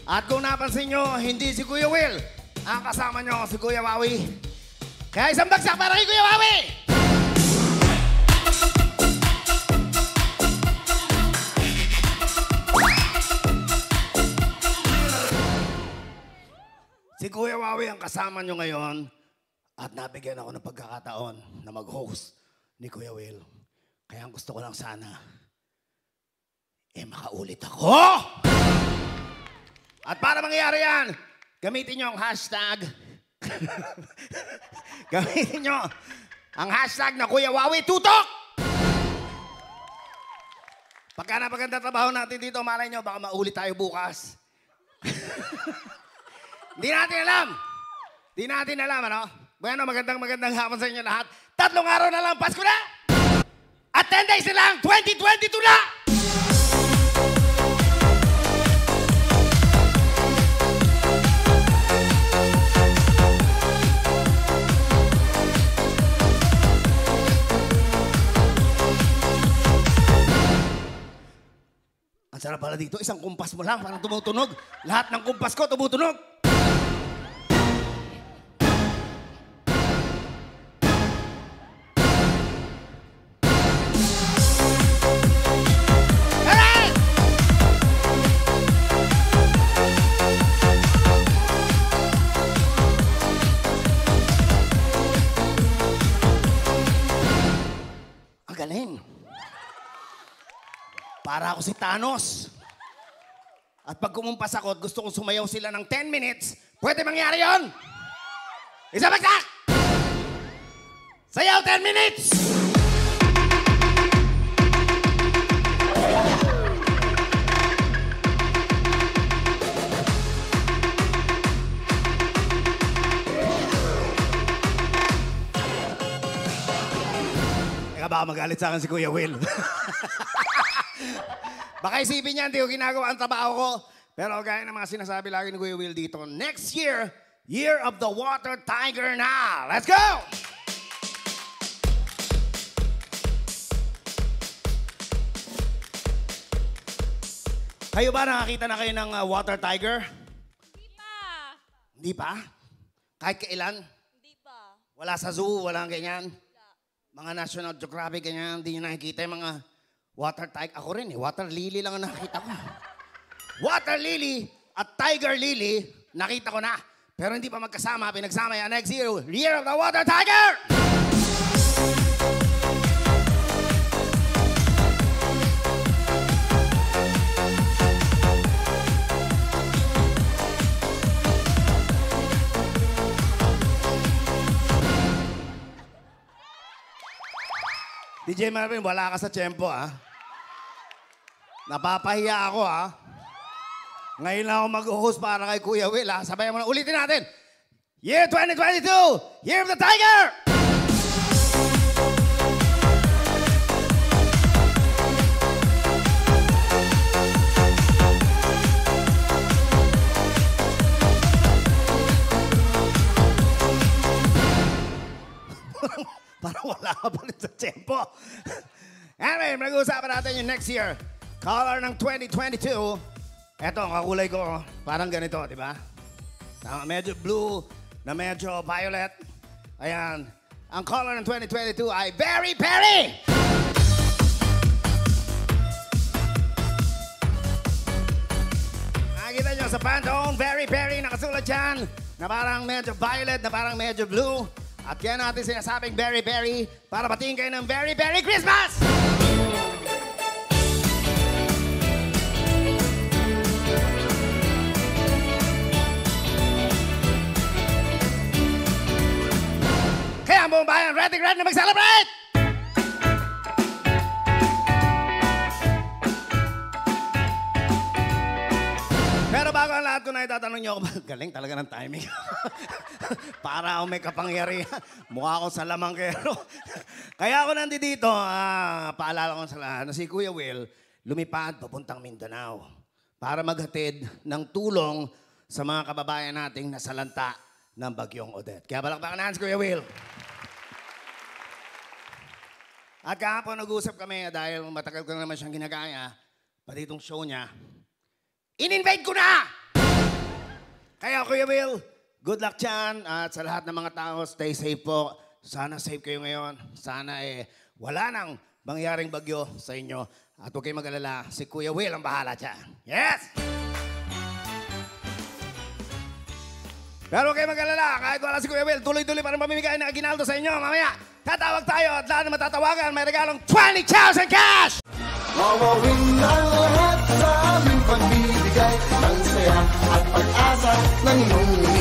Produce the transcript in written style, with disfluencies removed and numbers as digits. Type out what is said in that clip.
At kung napansin nyo, hindi si Kuya Will. Ang kasama nyo, si Kuya Wawi. Kaya isang bagsak para kay Kuya Wawi! Si Kuya Wawi ang kasama nyo ngayon at nabigyan ako ng pagkakataon na mag-host ni Kuya Will. Kaya ang gusto ko lang sana, makaulit ako! At para mangyari yan, gamitin nyo ang hashtag. Gamitin nyo ang hashtag na Kuya Wawi Tutok! Pagka napaganda trabaho natin dito, malay nyo, baka maulit tayo bukas. Hindi natin alam. Hindi natin alam, ano? Bueno, magandang hapon sa inyo lahat. 3 araw na lang, Pasko na! At 10 days na lang, 2022 na! Ang sarap pala dito, isang kumpas mo lang, parang tumutunog. Lahat ng kumpas ko, tumutunog. Ang galing. Para ako si Thanos. At pag kumumpas ako at gusto kong sumayaw sila ng 10 minutes, pwede mangyari yon. Isa bagsak! Sayaw 10 minutes! Teka, baka magalit sa akin si Kuya Will. Baka isipin niya, hindi ko ginagawa ang trabaho ko. Pero gaya ng mga sinasabi lagi ni Kuya Will dito, next year, Year of the Water Tiger na! Let's go! Kayo ba nakakita na kayo ng Water Tiger? Hindi pa. Hindi pa? Kahit kailan? Hindi pa. Wala sa zoo, walang ganyan? Wala. Mga National Geographic, ganyan, hindi nyo nakikita yung mga water tiger. Ako rin water lily lang ang nakita ko. Water lily at tiger lily, nakita ko na. Pero hindi pa magkasama, pinagsama yan next year, Year of the Water Tiger! DJ Marvin, wala ka sa tiyempo, ha? Napapahiya ako, ha? Ngayon lang ako mag-host para kay Kuya Will, ha? Sabayan mo na, ulitin natin. Year 2022, Year of the Tiger! Parang wala ka pa rin sa tiyempo. Anyway, mag-uusapan natin yung next year. Color ng 2022. Eto, ang kakulay ko, parang ganito, di ba? Medyo blue, na medyo violet. Ayan. Ang color ng 2022 ay Berry Berry! Nakikita nyo sa Pantone, Berry Berry, nakasulat dyan, na parang medyo violet, na parang medyo blue. At kaya natin sinasabing Berry Berry para batiin kayo ng Berry Berry Christmas! Kaya ang buong bayan, ready na mag-celebrate! Pero bago ang lahat ko na itatanong niyo ako, galing talaga ng timing. Para ako may kapangyarihan. Mukha akong salamangkero. Kaya ako nandito, paalala ko sa lahat na si Kuya Will lumipad papuntang Mindanao para maghatid ng tulong sa mga kababayan nating nasalanta ng Bagyong Odette. Kaya balakbakan natin si Kuya Will. At kahapon nag-usap kami dahil matagal ko naman siyang ginagaya, pati itong show niya. In-invite ko na! Kaya Kuya Will, good luck dyan. At sa lahat ng mga tao, stay safe po. Sana safe kayo ngayon. Sana wala nang mangyaring bagyo sa inyo. At huwag kayong mag-alala, si Kuya Will ang bahala dyan. Yes! Pero huwag kayong mag-alala, kahit wala si Kuya Will, tuloy-tuloy pa rin pamimigay ng aginaldo sa inyo. Mamaya, tatawag tayo at lahat na matatawagan, may regalong 20,000 cash! Wawawin ang lahat sa aming pagbibigay ng saya at pag-asa ng iyong